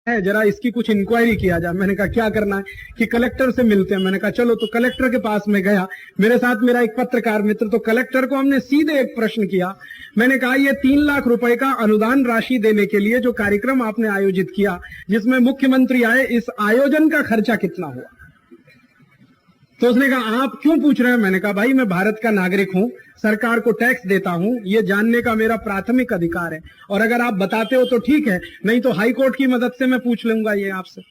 है, जरा इसकी कुछ इंक्वायरी किया जाए। मैंने कहा क्या करना है कि कलेक्टर से मिलते हैं। मैंने कहा चलो, तो कलेक्टर के पास में गया, मेरे साथ मेरा एक पत्रकार मित्र। तो कलेक्टर को हमने सीधे एक प्रश्न किया। मैंने कहा ये 3 लाख रुपए का अनुदान राशि देने के लिए जो कार्यक्रम आपने आयोजित किया, जिसमें मुख्यमंत्री आए, इस आयोजन का खर्चा कितना हुआ? तो उसने कहा आप क्यों पूछ रहे हैं? मैंने कहा भाई मैं भारत का नागरिक हूं, सरकार को टैक्स देता हूं, ये जानने का मेरा प्राथमिक अधिकार है, और अगर आप बताते हो तो ठीक है, नहीं तो हाई कोर्ट की मदद से मैं पूछ लूंगा ये आपसे।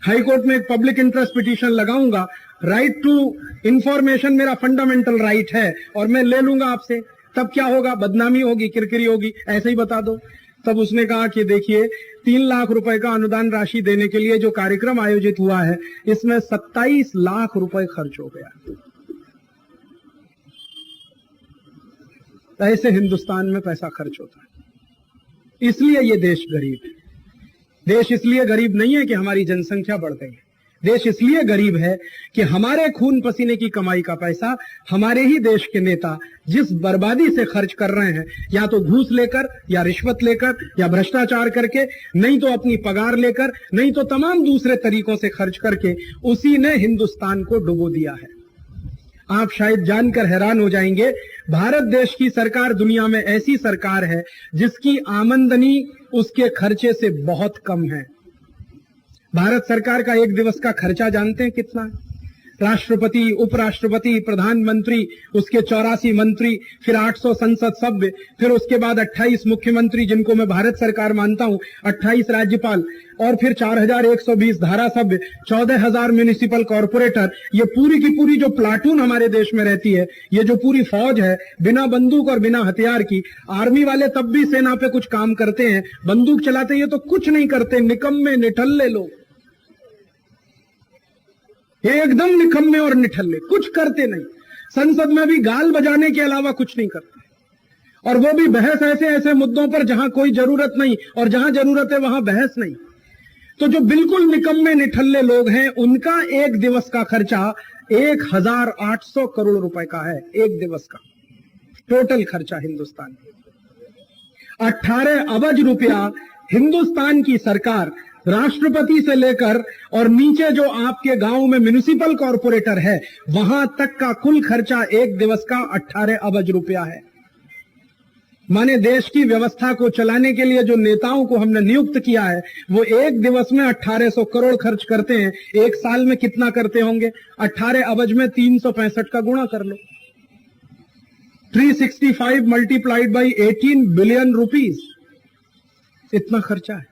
हाई कोर्ट में एक पब्लिक इंटरेस्ट पिटीशन लगाऊंगा। राइट टू इंफॉर्मेशन मेरा फंडामेंटल राइट है, और मैं ले लूंगा आपसे। तब क्या होगा? बदनामी होगी, किरकिरी होगी, ऐसे ही बता दो। तब उसने कहा कि देखिए 3 लाख रुपए का अनुदान राशि देने के लिए जो कार्यक्रम आयोजित हुआ है, इसमें 27 लाख रुपए खर्च हो गया। ऐसे हिंदुस्तान में पैसा खर्च होता है। इसलिए ये देश गरीब है। देश इसलिए गरीब नहीं है कि हमारी जनसंख्या बढ़ गई है। देश इसलिए गरीब है कि हमारे खून पसीने की कमाई का पैसा हमारे ही देश के नेता जिस बर्बादी से खर्च कर रहे हैं, या तो घूस लेकर, या रिश्वत लेकर, या भ्रष्टाचार करके, नहीं तो अपनी पगार लेकर, नहीं तो तमाम दूसरे तरीकों से खर्च करके, उसी ने हिंदुस्तान को डुबो दिया है। आप शायद जानकर हैरान हो जाएंगे, भारत देश की सरकार दुनिया में ऐसी सरकार है जिसकी आमदनी उसके खर्चे से बहुत कम है। भारत सरकार का एक दिवस का खर्चा जानते हैं कितना है? राष्ट्रपति, उपराष्ट्रपति, प्रधानमंत्री, उसके 84 मंत्री, फिर 800 संसद सभ्य, फिर उसके बाद 28 मुख्यमंत्री जिनको मैं भारत सरकार मानता हूं, 28 राज्यपाल, और फिर 4120 धारा सभ्य, 14,000 म्युनिसिपल कॉर्पोरेटर। ये पूरी की पूरी जो प्लाटून हमारे देश में रहती है, ये जो पूरी फौज है बिना बंदूक और बिना हथियार की। आर्मी वाले तब भी सेना पे कुछ काम करते हैं, बंदूक चलाते ये तो कुछ नहीं करते, निकम्मे निठल्ले लोग, एकदम निकम्मे और निठल्ले, कुछ करते नहीं। संसद में भी गाल बजाने के अलावा कुछ नहीं करते, और वो भी बहस ऐसे ऐसे मुद्दों पर जहां कोई जरूरत नहीं, और जहां जरूरत है वहां बहस नहीं। तो जो बिल्कुल निकम्मे निठल्ले लोग हैं, उनका एक दिवस का खर्चा 1800 करोड़ रुपए का है। एक दिवस का टोटल खर्चा हिंदुस्तान, 18 अरब रुपया हिंदुस्तान की सरकार, राष्ट्रपति से लेकर और नीचे जो आपके गांव में म्युनिसिपल कॉर्पोरेटर है, वहां तक का कुल खर्चा एक दिवस का 18 अरब रुपया है। माने देश की व्यवस्था को चलाने के लिए जो नेताओं को हमने नियुक्त किया है, वो एक दिवस में 1800 करोड़ खर्च करते हैं। एक साल में कितना करते होंगे? 18 अरब में 365 का गुणा कर लो, 365 मल्टीप्लाइड बाई 18 बिलियन रुपीज, इतना खर्चा है।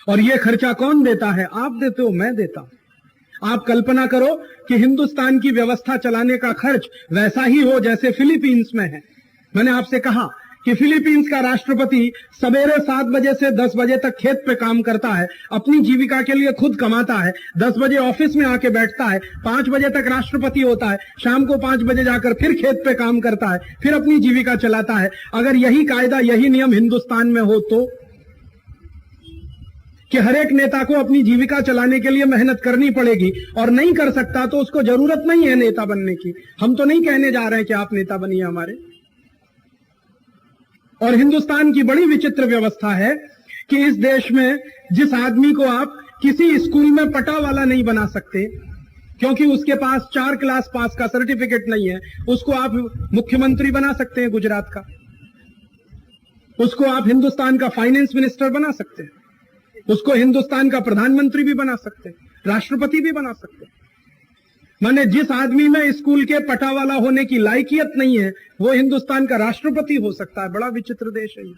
और ये खर्चा कौन देता है? आप देते हो, मैं देता हूं। आप कल्पना करो कि हिंदुस्तान की व्यवस्था चलाने का खर्च वैसा ही हो जैसे फिलीपींस में है। मैंने आपसे कहा कि फिलीपींस का राष्ट्रपति सवेरे 7 बजे से 10 बजे तक खेत पे काम करता है, अपनी जीविका के लिए खुद कमाता है, 10 बजे ऑफिस में आके बैठता है, 5 बजे तक राष्ट्रपति होता है, शाम को 5 बजे जाकर फिर खेत पे काम करता है, फिर अपनी जीविका चलाता है। अगर यही कायदा, यही नियम हिंदुस्तान में हो तो, कि हर एक नेता को अपनी जीविका चलाने के लिए मेहनत करनी पड़ेगी, और नहीं कर सकता तो उसको जरूरत नहीं है नेता बनने की। हम तो नहीं कहने जा रहे हैं कि आप नेता बनिए हमारे। और हिंदुस्तान की बड़ी विचित्र व्यवस्था है कि इस देश में जिस आदमी को आप किसी स्कूल में पटा वाला नहीं बना सकते, क्योंकि उसके पास 4 क्लास पास का सर्टिफिकेट नहीं है, उसको आप मुख्यमंत्री बना सकते हैं गुजरात का, उसको आप हिंदुस्तान का फाइनेंस मिनिस्टर बना सकते हैं, उसको हिंदुस्तान का प्रधानमंत्री भी बना सकते हैं, राष्ट्रपति भी बना सकते हैं। माने जिस आदमी में स्कूल के पटावाला होने की लायकियत नहीं है, वो हिंदुस्तान का राष्ट्रपति हो सकता है। बड़ा विचित्र देश है ये।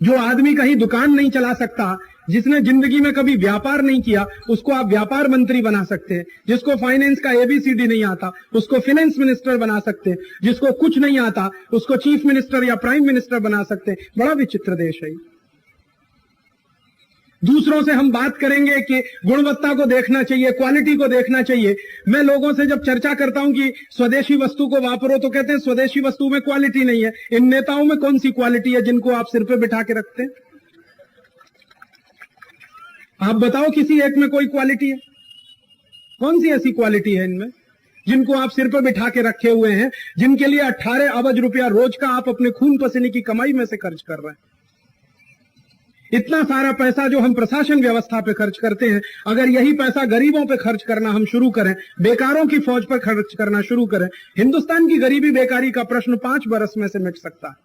जो आदमी कहीं दुकान नहीं चला सकता, जिसने जिंदगी में कभी व्यापार नहीं किया, उसको आप व्यापार मंत्री बना सकते हैं। जिसको फाइनेंस का ABCD नहीं आता, उसको फाइनेंस मिनिस्टर बना सकते हैं। जिसको कुछ नहीं आता, उसको चीफ मिनिस्टर या प्राइम मिनिस्टर बना सकते हैं। बड़ा विचित्र देश है। दूसरों से हम बात करेंगे कि गुणवत्ता को देखना चाहिए, क्वालिटी को देखना चाहिए। मैं लोगों से जब चर्चा करता हूं कि स्वदेशी वस्तु को वापरो, तो कहते हैं स्वदेशी वस्तु में क्वालिटी नहीं है। इन नेताओं में कौन सी क्वालिटी है जिनको आप सिर पे बिठा के रखते हैं? आप बताओ, किसी एक में कोई क्वालिटी है? कौन सी ऐसी क्वालिटी है इनमें जिनको आप सिर पे बिठा के रखे हुए हैं, जिनके लिए 18 अरब रुपया रोज का आप अपने खून पसीने की कमाई में से खर्च कर रहे हैं? इतना सारा पैसा जो हम प्रशासन व्यवस्था पे खर्च करते हैं, अगर यही पैसा गरीबों पे खर्च करना हम शुरू करें, बेकारों की फौज पर खर्च करना शुरू करें, हिंदुस्तान की गरीबी बेकारी का प्रश्न 5 बरस में से मिट सकता है।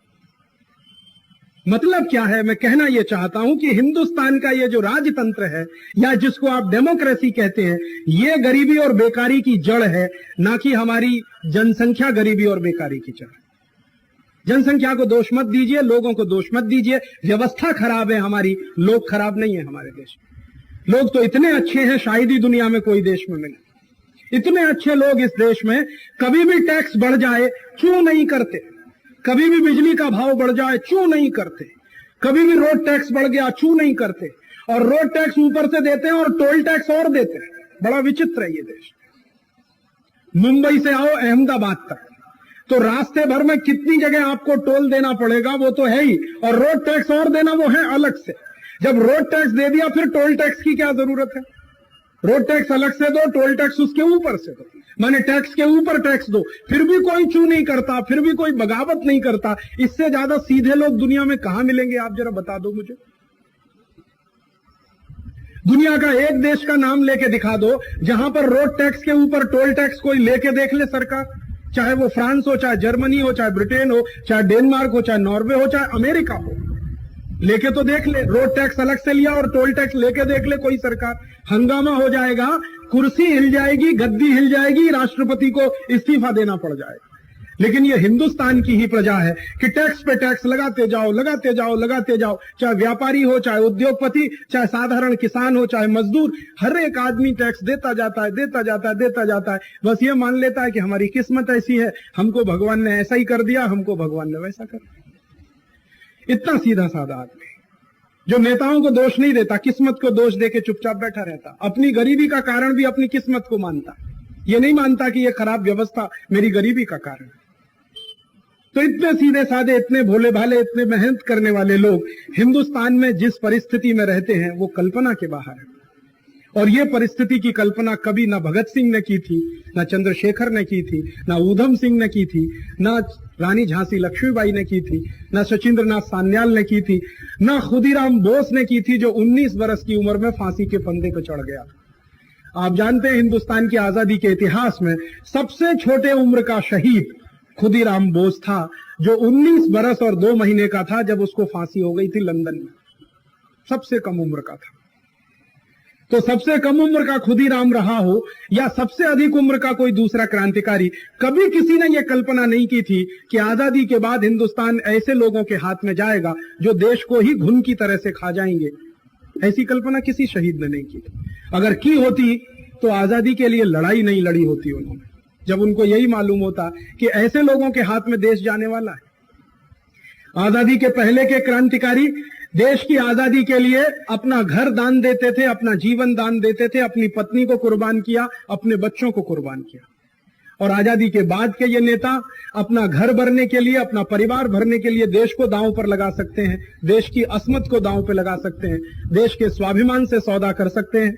मतलब क्या है, मैं कहना यह चाहता हूं कि हिंदुस्तान का यह जो राजतंत्र है या जिसको आप डेमोक्रेसी कहते हैं, यह गरीबी और बेकारी की जड़ है, ना कि हमारी जनसंख्या गरीबी और बेकारी की जड़। जनसंख्या को दोष मत दीजिए, लोगों को दोष मत दीजिए, व्यवस्था खराब है हमारी, लोग खराब नहीं है हमारे देश में। लोग तो इतने अच्छे हैं, शायद ही दुनिया में कोई देश में मिले। इतने अच्छे लोग इस देश में, कभी भी टैक्स बढ़ जाए चूं नहीं करते, कभी भी बिजली का भाव बढ़ जाए चूं नहीं करते, कभी भी रोड टैक्स बढ़ गया चूं नहीं करते, और रोड टैक्स ऊपर से देते हैं और टोल टैक्स और देते हैं। बड़ा विचित्र है ये देश। मुंबई से आओ अहमदाबाद तक तो रास्ते भर में कितनी जगह आपको टोल देना पड़ेगा वो तो है ही, और रोड टैक्स और देना वो है अलग से। जब रोड टैक्स दे दिया फिर टोल टैक्स की क्या जरूरत है? रोड टैक्स अलग से दो, टोल टैक्स उसके ऊपर से दो, माने टैक्स के ऊपर टैक्स दो, फिर भी कोई चू नहीं करता, फिर भी कोई बगावत नहीं करता। इससे ज्यादा सीधे लोग दुनिया में कहां मिलेंगे? आप जरा बता दो मुझे। दुनिया का एक देश का नाम लेके दिखा दो जहां पर रोड टैक्स के ऊपर टोल टैक्स कोई लेके देख ले सरकार, चाहे वो फ्रांस हो, चाहे जर्मनी हो, चाहे ब्रिटेन हो, चाहे डेनमार्क हो, चाहे नॉर्वे हो, चाहे अमेरिका हो। लेके तो देख ले, रोड टैक्स अलग से लिया और टोल टैक्स लेके देख ले कोई सरकार। हंगामा हो जाएगा, कुर्सी हिल जाएगी, गद्दी हिल जाएगी, राष्ट्रपति को इस्तीफा देना पड़ जाएगा। लेकिन ये हिंदुस्तान की ही प्रजा है कि टैक्स पे टैक्स लगाते जाओ, लगाते जाओ, लगाते जाओ। चाहे व्यापारी हो, चाहे उद्योगपति, चाहे साधारण किसान हो, चाहे मजदूर, हर एक आदमी टैक्स देता जाता है, देता जाता है, देता जाता है। बस ये मान लेता है कि हमारी किस्मत ऐसी है, हमको भगवान ने ऐसा ही कर दिया, हमको भगवान ने वैसा कर दिया। इतना सीधा साधा आदमी जो नेताओं को दोष नहीं देता, किस्मत को दोष देके चुपचाप बैठा रहता, अपनी गरीबी का कारण भी अपनी किस्मत को मानता। ये नहीं मानता कि ये खराब व्यवस्था मेरी गरीबी का कारण है। तो इतने सीधे साधे, इतने भोले भाले, इतने मेहनत करने वाले लोग हिंदुस्तान में जिस परिस्थिति में रहते हैं वो कल्पना के बाहर है। और ये परिस्थिति की कल्पना कभी ना भगत सिंह ने की थी, ना चंद्रशेखर ने की थी, ना ऊधम सिंह ने की थी, ना रानी झांसी लक्ष्मीबाई ने की थी, ना सचिंद्रनाथ सान्याल ने की थी, ना खुदीराम बोस ने की थी, जो 19 वर्ष की उम्र में फांसी के फंदे पर चढ़ गया। आप जानते हैं हिंदुस्तान की आजादी के इतिहास में सबसे छोटे उम्र का शहीद खुदीराम बोस था, जो 19 बरस और 2 महीने का था जब उसको फांसी हो गई थी लंदन में। सबसे कम उम्र का था। तो सबसे कम उम्र का खुदीराम रहा हो या सबसे अधिक उम्र का कोई दूसरा क्रांतिकारी, कभी किसी ने यह कल्पना नहीं की थी कि आजादी के बाद हिंदुस्तान ऐसे लोगों के हाथ में जाएगा जो देश को ही घुन की तरह से खा जाएंगे। ऐसी कल्पना किसी शहीद ने नहीं की थी। अगर की होती तो आजादी के लिए लड़ाई नहीं लड़ी होती उन्होंने, जब उनको यही मालूम होता कि ऐसे लोगों के हाथ में देश जाने वाला है। आजादी के पहले के क्रांतिकारी देश की आजादी के लिए अपना घर दान देते थे, अपना जीवन दान देते थे, अपनी पत्नी को कुर्बान किया, अपने बच्चों को कुर्बान किया। और आजादी के बाद के ये नेता अपना घर भरने के लिए, अपना परिवार भरने के लिए देश को दांव पर लगा सकते हैं, देश की अस्मत को दांव पर लगा सकते हैं, देश के स्वाभिमान से सौदा कर सकते हैं,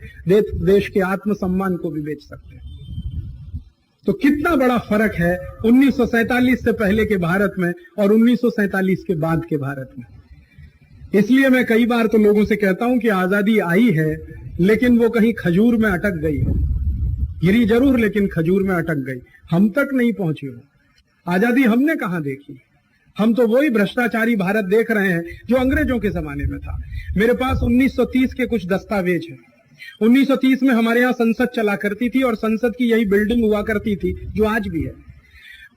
देश के आत्मसम्मान को भी बेच सकते हैं। तो कितना बड़ा फर्क है 1947 से पहले के भारत में और 1947 के बाद के भारत में। इसलिए मैं कई बार तो लोगों से कहता हूं कि आजादी आई है लेकिन वो कहीं खजूर में अटक गई है। गिरी जरूर लेकिन खजूर में अटक गई, हम तक नहीं पहुंची हो। आजादी हमने कहां देखी? हम तो वही भ्रष्टाचारी भारत देख रहे हैं जो अंग्रेजों के जमाने में था। मेरे पास 1930 के कुछ दस्तावेज हैं। 1930 में हमारे यहाँ संसद चला करती थी और संसद की यही बिल्डिंग हुआ करती थी जो आज भी है।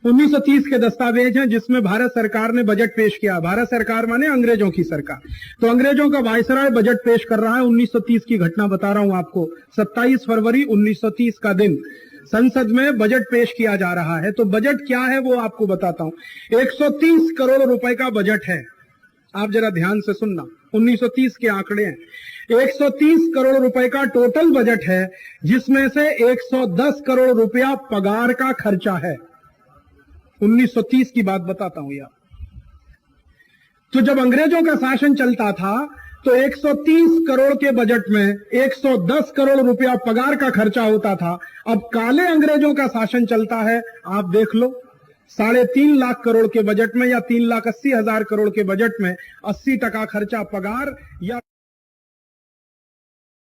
1930 के दस्तावेज हैं जिसमें भारत सरकार ने बजट पेश किया। भारत सरकार माने अंग्रेजों की सरकार। तो अंग्रेजों का वायसराय बजट पेश कर रहा है। 1930 की घटना बता रहा हूं आपको। 27 फरवरी 1930 का दिन संसद में बजट पेश किया जा रहा है। तो बजट क्या है वो आपको बताता हूं। 130 करोड़ रुपए का बजट है। आप जरा ध्यान से सुनना, 1930 के आंकड़े हैं। 130 करोड़ रुपए का टोटल बजट है, जिसमें से 110 करोड़ रुपया पगार का खर्चा है। 1930 की बात बताता हूं यार। तो जब अंग्रेजों का शासन चलता था तो 130 करोड़ के बजट में 110 करोड़ रुपया पगार का खर्चा होता था। अब काले अंग्रेजों का शासन चलता है, आप देख लो, 3.5 लाख करोड़ के बजट में या 3,80,000 करोड़ के बजट में 80% खर्चा पगार या